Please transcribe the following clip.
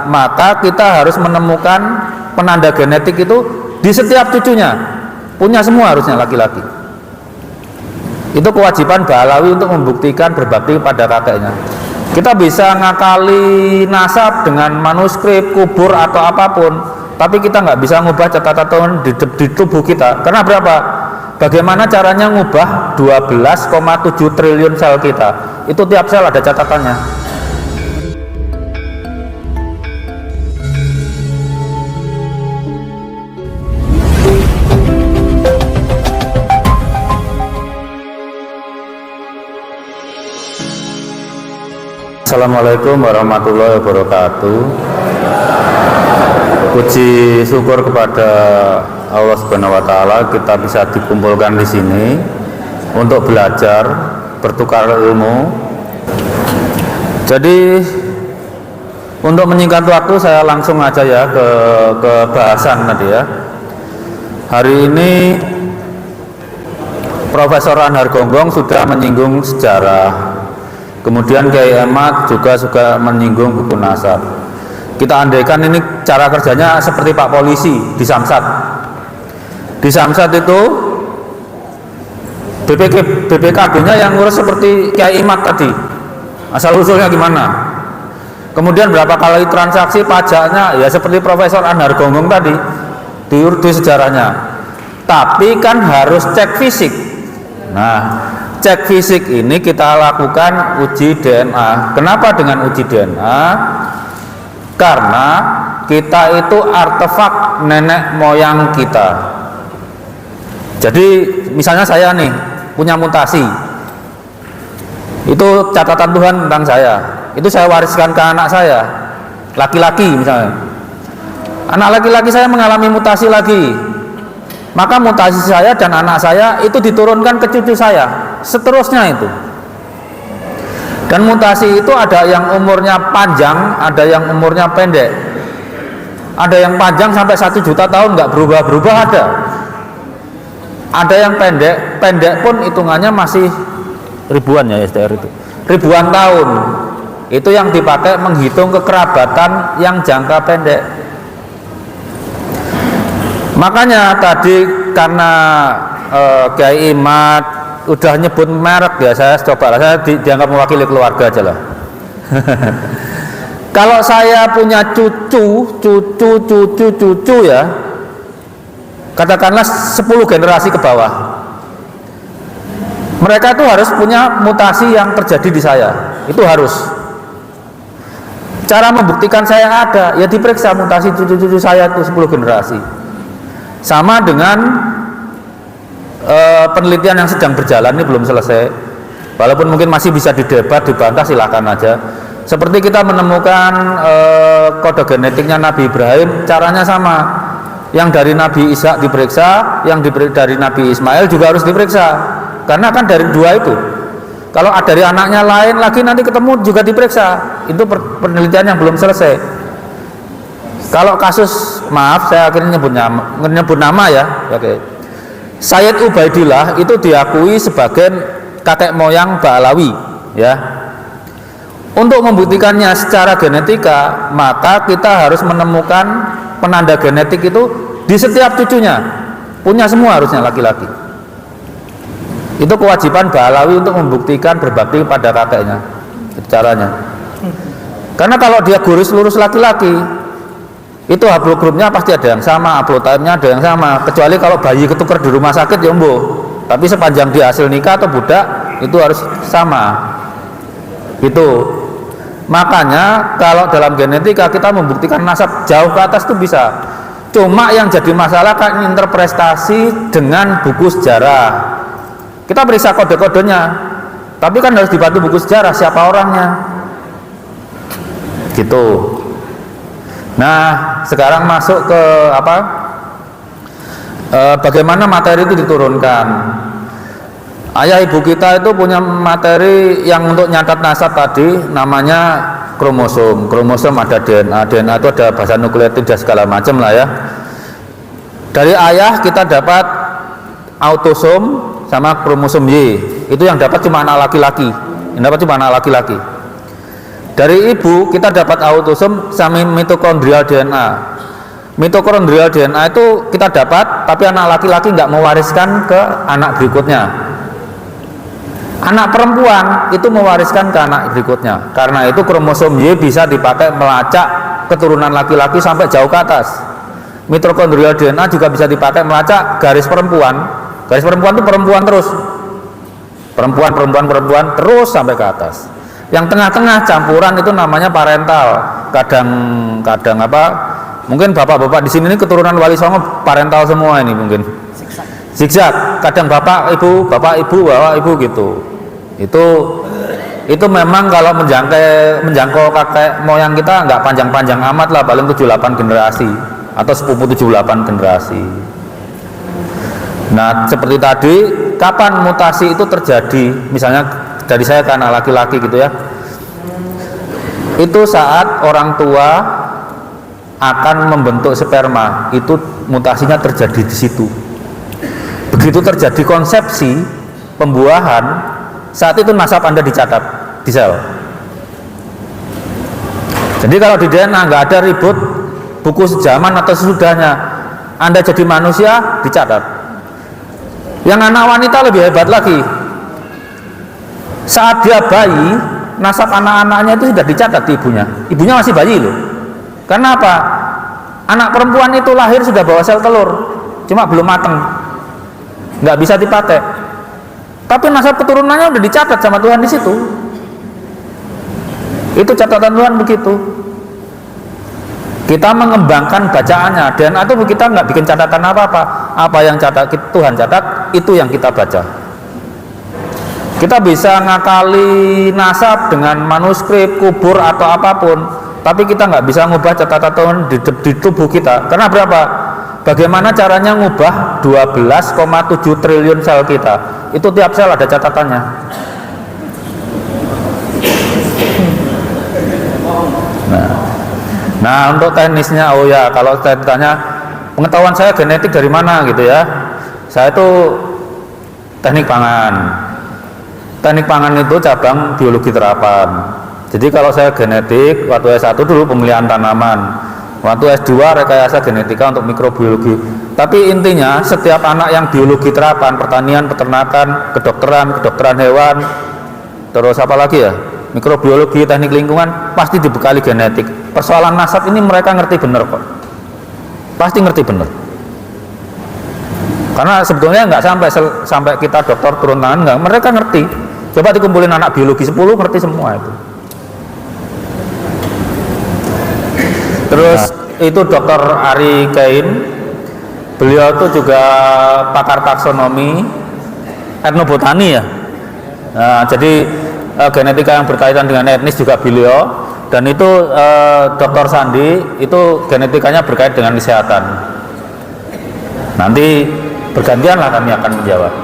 maka kita harus menemukan penanda genetik itu di setiap cucunya, punya semua harusnya laki-laki. Itu kewajiban Ba'alawi untuk membuktikan berbakti pada kakeknya. Kita bisa ngakali nasab dengan manuskrip, kubur atau apapun, tapi kita nggak bisa ngubah catatan di tubuh kita. Karena berapa? Bagaimana caranya ngubah 12,7 triliun sel kita? Itu tiap sel ada catatannya. Assalamualaikum warahmatullahi wabarakatuh. Puji syukur kepada Allah Subhanahu wa taala kita bisa dikumpulkan di sini untuk belajar, bertukar ilmu. Jadi untuk menyingkat waktu saya langsung aja ya ke bahasan tadi ya. Hari ini Profesor Anhar Gonggong sudah menyinggung sejarah. Kemudian Kiai Ahmad juga menyinggung buku nasab. Kita andaikan ini cara kerjanya seperti Pak Polisi di Samsat. Di Samsat itu BPKB-nya yang ngurus seperti Kiai Ahmad tadi. Asal usulnya gimana? Kemudian berapa kali transaksi pajaknya ya seperti Profesor Anhar Gonggong tadi diurut di sejarahnya. Tapi kan harus cek fisik. Nah, cek fisik ini kita lakukan uji DNA. Kenapa dengan uji DNA? Karena kita itu artefak nenek moyang kita. Jadi misalnya saya nih punya mutasi, itu catatan Tuhan tentang saya. Itu saya wariskan ke anak saya, laki-laki misalnya. Anak laki-laki saya mengalami mutasi lagi, maka mutasi saya dan anak saya itu diturunkan ke cucu saya, seterusnya itu. Dan mutasi itu ada yang umurnya panjang, ada yang umurnya pendek. Ada yang panjang sampai 1 juta tahun nggak berubah-berubah ada. Ada yang pendek pun hitungannya masih ribuan ya STR itu. Ribuan tahun. Itu yang dipakai menghitung kekerabatan yang jangka pendek. Makanya tadi karena Kiai Ahmad udah nyebut merek ya, saya coba lah, saya dianggap mewakili keluarga aja lah. Kalau saya punya cucu ya, katakanlah 10 generasi ke bawah, mereka itu harus punya mutasi yang terjadi di saya, itu harus. Cara membuktikan saya ada, ya diperiksa mutasi cucu-cucu saya itu 10 generasi. Sama dengan penelitian yang sedang berjalan ini belum selesai, walaupun mungkin masih bisa didebat, dibantah, silahkan aja. Seperti kita menemukan kode genetiknya Nabi Ibrahim, caranya sama. Yang dari Nabi Ishak diperiksa, yang dari Nabi Ismail juga harus diperiksa, karena kan dari dua itu. Kalau dari anaknya lain lagi nanti ketemu juga diperiksa. Itu penelitian yang belum selesai. Kalau kasus, maaf saya akhirnya nyebut nama ya, oke. Sayyid Ubaidillah itu diakui sebagai kakek moyang Ba'alawi ya. Untuk membuktikannya secara genetika, maka kita harus menemukan penanda genetik itu di setiap cucunya, punya semua harusnya laki-laki. Itu kewajiban Ba'alawi untuk membuktikan berbakti pada kakeknya. Itu caranya. Karena kalau dia gurus lurus laki-laki, itu haplogrupnya pasti ada yang sama, haplotype-nya ada yang sama, kecuali kalau bayi ketukar di rumah sakit ya mbo. Tapi sepanjang dia hasil nikah atau budak itu harus sama. Itu makanya kalau dalam genetika kita membuktikan nasab jauh ke atas itu bisa. Cuma yang jadi masalah kan interpretasi dengan buku sejarah. Kita periksa kode-kodenya, tapi kan harus dibantu buku sejarah siapa orangnya. Gitu. Nah, sekarang masuk ke apa? Bagaimana materi itu diturunkan. Ayah ibu kita itu punya materi yang untuk nyatat nasab tadi, namanya kromosom. Kromosom ada DNA, DNA itu ada bahan nukleotida segala macam lah ya. Dari ayah kita dapat autosom sama kromosom Y. Itu yang dapat cuma anak laki-laki. Yang dapat cuma anak laki-laki. Dari ibu kita dapat autosom sama mitokondrial DNA. Mitokondrial DNA itu kita dapat, tapi anak laki-laki nggak mewariskan ke anak berikutnya. Anak perempuan itu mewariskan ke anak berikutnya. Karena itu kromosom Y bisa dipakai melacak keturunan laki-laki sampai jauh ke atas. Mitokondrial DNA juga bisa dipakai melacak garis perempuan. Garis perempuan itu perempuan terus, perempuan terus sampai ke atas. Yang tengah-tengah campuran itu namanya parental. Kadang apa? Mungkin bapak-bapak di sini ini keturunan Wali Songo parental semua ini mungkin. Zigzag. Kadang bapak ibu gitu. Itu memang kalau menjangkau kakek moyang kita nggak panjang-panjang amat lah, paling 7-8 generasi atau sepupu 7-8 generasi. Nah, seperti tadi, kapan mutasi itu terjadi? Misalnya dari saya ke anak laki-laki gitu ya, itu saat orang tua akan membentuk sperma, itu mutasinya terjadi di situ. Begitu terjadi konsepsi pembuahan, saat itu nasab Anda dicatat di sel. Jadi kalau di DNA nggak ada ribut buku sejaman atau sesudahnya Anda jadi manusia dicatat. Yang anak wanita lebih hebat lagi. Saat dia bayi, nasab anak-anaknya itu sudah dicatat di ibunya. Ibunya masih bayi loh. Karena apa? Anak perempuan itu lahir sudah bawa sel telur, cuma belum mateng, nggak bisa dipakai. Tapi nasab keturunannya udah dicatat sama Tuhan di situ. Itu catatan Tuhan begitu. Kita mengembangkan bacaannya. DNA itu kita nggak bikin catatan apa-apa. Apa yang Tuhan catat, itu yang kita baca. Kita bisa ngakali nasab dengan manuskrip, kubur atau apapun, tapi kita nggak bisa ngubah catatan Tuhan di tubuh kita. Karena berapa? Bagaimana caranya ngubah 12,7 triliun sel kita? Itu tiap sel ada catatannya. Nah, untuk teknisnya, oh ya, kalau saya ditanya pengetahuan saya genetik dari mana gitu ya, saya itu teknik pangan. Teknik pangan itu cabang biologi terapan. Jadi kalau saya genetik, waktu S1 dulu pemilihan tanaman, waktu S2 rekayasa genetika untuk mikrobiologi. Tapi intinya setiap anak yang biologi terapan, pertanian, peternakan, kedokteran hewan, terus apa lagi ya, mikrobiologi, teknik lingkungan, pasti dibekali genetik. Persoalan nasab ini mereka ngerti bener kok, pasti ngerti bener. Karena sebetulnya nggak sampai kita dokter turun tangan, nggak, mereka ngerti. Coba dikumpulin anak biologi 10, ngerti semua itu. Terus itu Dr. Ari Kain, beliau itu juga pakar taksonomi, etnobotani ya. Nah, jadi genetika yang berkaitan dengan etnis juga beliau. Dan itu Dr. Sandi itu genetikanya berkait dengan kesehatan. Nanti bergantian lah kami akan menjawab.